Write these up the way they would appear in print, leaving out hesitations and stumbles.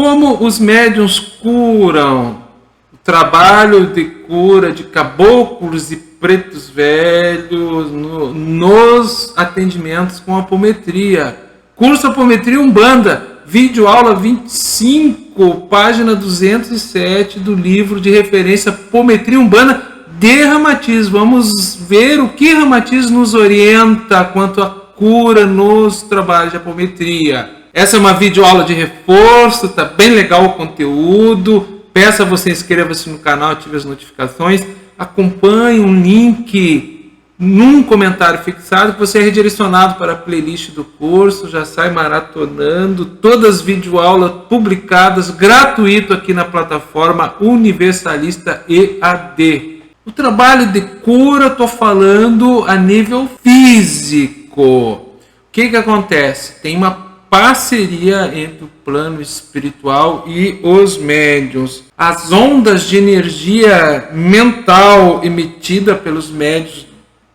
Como os médiuns curam? O trabalho de cura de caboclos e pretos velhos nos atendimentos com apometria. Curso Apometria Umbanda, vídeo aula 25, página 207 do livro de referência Apometria Umbanda de Ramatiz. Vamos ver o que Ramatiz nos orienta quanto à cura nos trabalhos de apometria. Essa é uma videoaula de reforço, tá bem legal o conteúdo. Peço a você inscreva-se no canal, ative as notificações, acompanhe um link num comentário fixado que você é redirecionado para a playlist do curso, já sai maratonando todas as videoaulas publicadas gratuito aqui na plataforma Universalista EAD. O trabalho de cura, estou falando a nível físico. O que acontece? Tem uma parceria entre o plano espiritual e os médiuns. As ondas de energia mental emitida pelos médiuns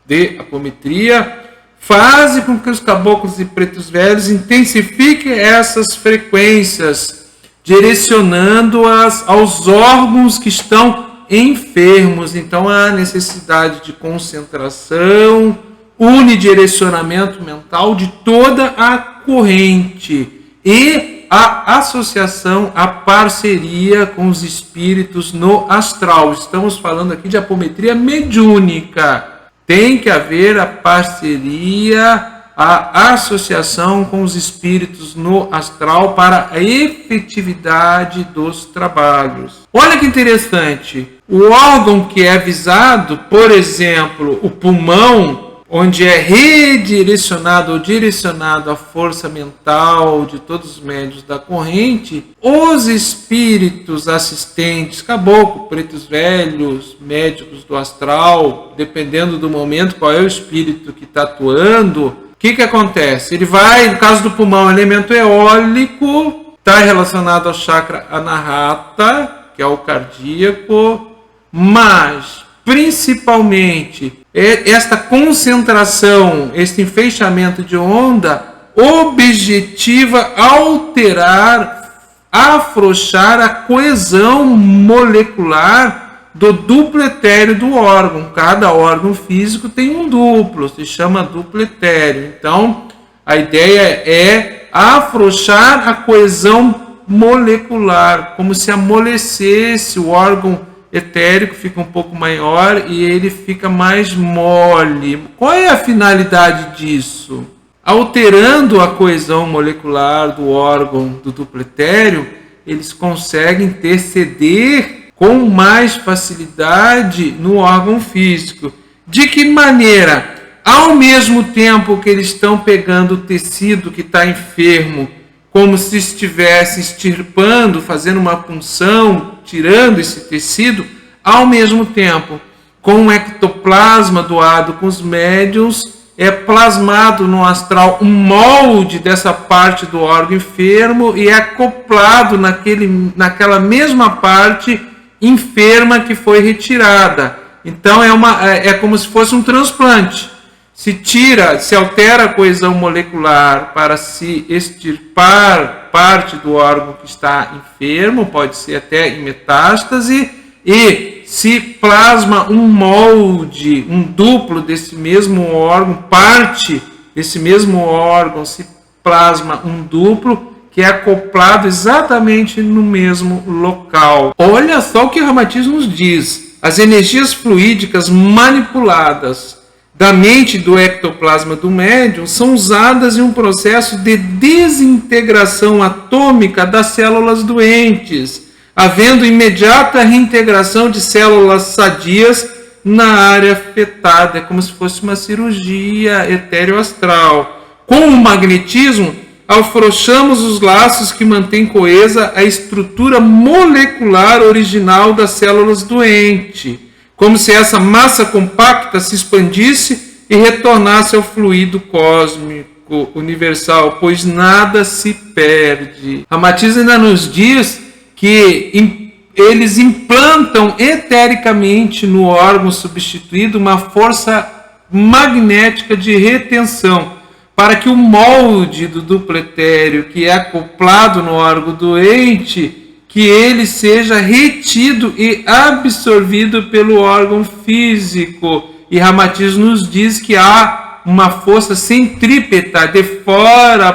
de apometria fazem com que os caboclos e pretos velhos intensifiquem essas frequências, direcionando-as aos órgãos que estão enfermos. Então há necessidade de concentração, unidirecionamento mental de toda a corrente e a associação, a parceria com os espíritos no astral. Estamos falando aqui de apometria mediúnica. Tem que haver a parceria, a associação com os espíritos no astral para a efetividade dos trabalhos. Olha que interessante. O órgão que é visado, por exemplo, o pulmão, onde é redirecionado ou direcionado a força mental de todos os médiuns da corrente, os espíritos assistentes, caboclo, pretos velhos, médicos do astral, dependendo do momento, qual é o espírito que está atuando, o que acontece? Ele vai, no caso do pulmão, elemento eólico, está relacionado ao chakra anahata, que é o cardíaco, mas principalmente esta concentração, este enfeixamento de onda, objetiva alterar, afrouxar a coesão molecular do duplo etéreo do órgão. Cada órgão físico tem um duplo, se chama duplo etéreo. Então, a ideia é afrouxar a coesão molecular, como se amolecesse o órgão etérico, fica um pouco maior e ele fica mais mole. Qual é a finalidade disso? Alterando a coesão molecular do órgão do duplo etéreo, eles conseguem interceder com mais facilidade no órgão físico. De que maneira? Ao mesmo tempo que eles estão pegando o tecido que está enfermo, como se estivesse extirpando, fazendo uma punção, tirando esse tecido, ao mesmo tempo, com o ectoplasma doado com os médiuns, é plasmado no astral um molde dessa parte do órgão enfermo e é acoplado naquela mesma parte enferma que foi retirada. Então é como se fosse um transplante. Se altera a coesão molecular para se extirpar parte do órgão que está enfermo, pode ser até em metástase, e se plasma um molde, um duplo desse mesmo órgão, parte desse mesmo órgão, se plasma um duplo que é acoplado exatamente no mesmo local. Olha só o que Ramatiz nos diz. As energias fluídicas manipuladas da mente do ectoplasma do médium são usadas em um processo de desintegração atômica das células doentes, havendo imediata reintegração de células sadias na área afetada. É como se fosse uma cirurgia etéreo-astral. Com o magnetismo, afrouxamos os laços que mantêm coesa a estrutura molecular original das células doentes, como se essa massa compacta se expandisse e retornasse ao fluido cósmico universal, pois nada se perde. Ramatiz ainda nos diz que eles implantam etericamente no órgão substituído uma força magnética de retenção, para que o molde do duplo etéreo que é acoplado no órgão doente, que ele seja retido e absorvido pelo órgão físico. E Ramatiz nos diz que há uma força centrípeta de fora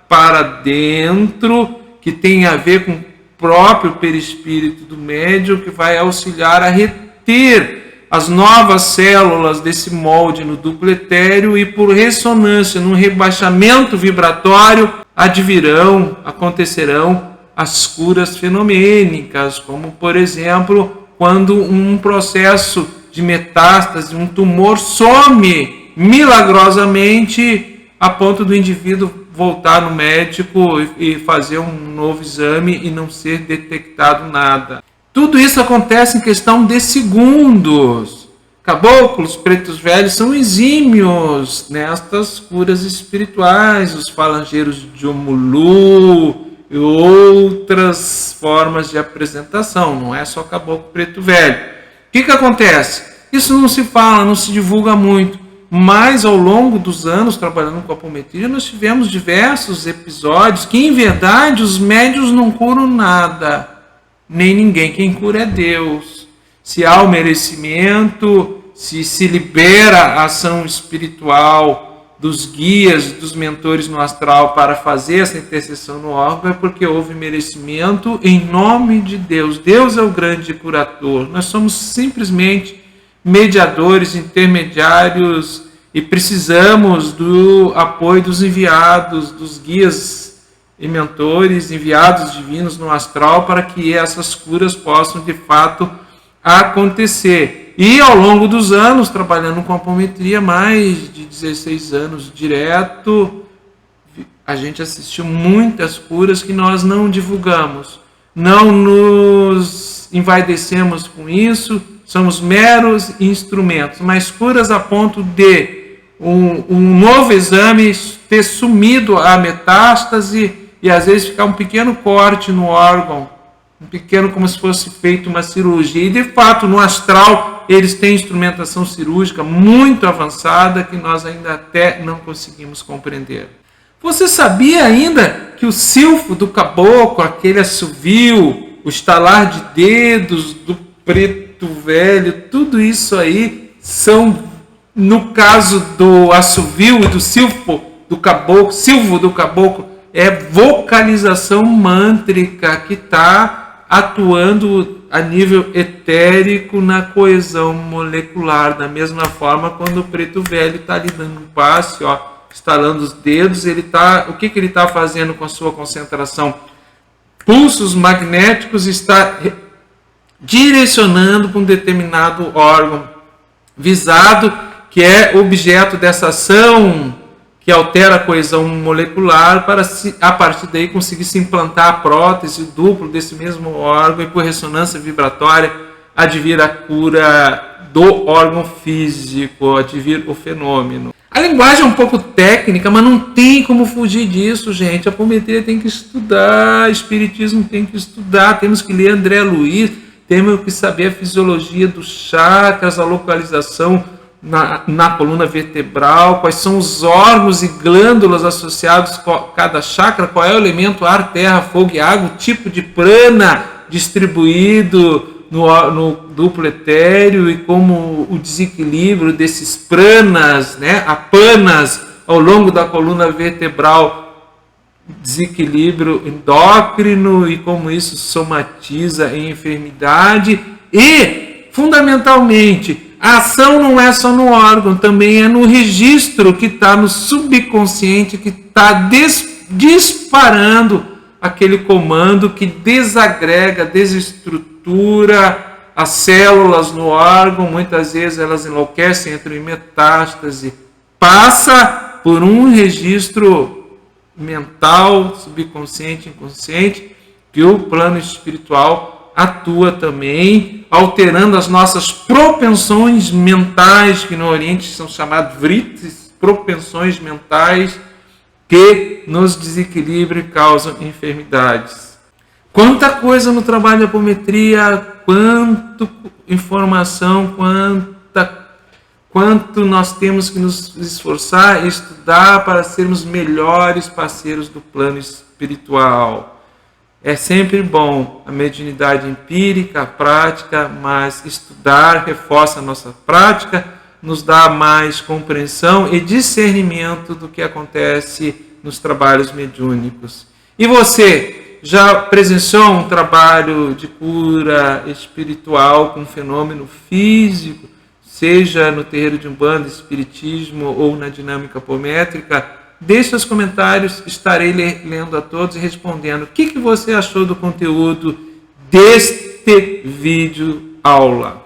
para dentro, que tem a ver com o próprio perispírito do médium, que vai auxiliar a reter as novas células desse molde no duplo etéreo, e por ressonância, num rebaixamento vibratório, acontecerão as curas fenomênicas, como por exemplo, quando um processo de metástase, um tumor some milagrosamente a ponto do indivíduo voltar no médico e fazer um novo exame e não ser detectado nada. Tudo isso acontece em questão de segundos. Caboclos, pretos velhos são exímios nestas curas espirituais, os falangeiros de Omulu e outras formas de apresentação, não é só caboclo preto velho. O que acontece? Isso não se fala, não se divulga muito, mas ao longo dos anos trabalhando com apometria, nós tivemos diversos episódios que, em verdade, os médiuns não curam nada, nem ninguém. Quem cura é Deus. Se há o merecimento, se libera a ação espiritual dos guias, dos mentores no astral para fazer essa intercessão no órgão, é porque houve merecimento em nome de Deus. Deus é o grande curador. Nós somos simplesmente mediadores, intermediários, e precisamos do apoio dos enviados, dos guias e mentores, enviados divinos no astral, para que essas curas possam de fato acontecer. E ao longo dos anos, trabalhando com apometria, mais de 16 anos direto, a gente assistiu muitas curas que nós não divulgamos. Não nos envaidecemos com isso, somos meros instrumentos, mas curas a ponto de um novo exame ter sumido a metástase e às vezes ficar um pequeno corte no órgão, um pequeno, como se fosse feito uma cirurgia. E de fato, no astral, eles têm instrumentação cirúrgica muito avançada que nós ainda até não conseguimos compreender. Você sabia ainda que o silfo do caboclo, aquele assovio, o estalar de dedos do preto velho, tudo isso aí são, no caso do assovio e do silfo do caboclo, é vocalização mântrica que está atuando a nível etérico na coesão molecular. Da mesma forma, quando o preto velho está ali dando um passe, estalando os dedos, o que ele está fazendo com a sua concentração? Pulsos magnéticos, está direcionando para um determinado órgão visado, que é objeto dessa ação que altera a coesão molecular, para a partir daí conseguir se implantar a prótese, o duplo desse mesmo órgão, e por ressonância vibratória advir a cura do órgão físico, advir o fenômeno. A linguagem é um pouco técnica, mas não tem como fugir disso, gente. A apometria tem que estudar, espiritismo tem que estudar, temos que ler André Luiz, temos que saber a fisiologia dos chakras, a localização na coluna vertebral, quais são os órgãos e glândulas associados a cada chakra, qual é o elemento ar, terra, fogo e água, o tipo de prana distribuído no duplo etéreo e como o desequilíbrio desses pranas, apanas ao longo da coluna vertebral, desequilíbrio endócrino e como isso somatiza em enfermidade. E, fundamentalmente, a ação não é só no órgão, também é no registro que está no subconsciente, que está disparando aquele comando que desagrega, desestrutura as células no órgão. Muitas vezes elas enlouquecem, entram em metástase. Passa por um registro mental, subconsciente, inconsciente, que o plano espiritual atua também, alterando as nossas propensões mentais, que no Oriente são chamadas vritis, propensões mentais, que nos desequilibram e causam enfermidades. Quanta coisa no trabalho de apometria, quanta informação, quanto nós temos que nos esforçar e estudar para sermos melhores parceiros do plano espiritual. É sempre bom a mediunidade empírica, a prática, mas estudar reforça a nossa prática, nos dá mais compreensão e discernimento do que acontece nos trabalhos mediúnicos. E você, já presenciou um trabalho de cura espiritual com fenômeno físico, seja no terreiro de Umbanda, Espiritismo ou na dinâmica apométrica? Deixe seus comentários, estarei lendo a todos e respondendo. O que você achou do conteúdo deste vídeo aula?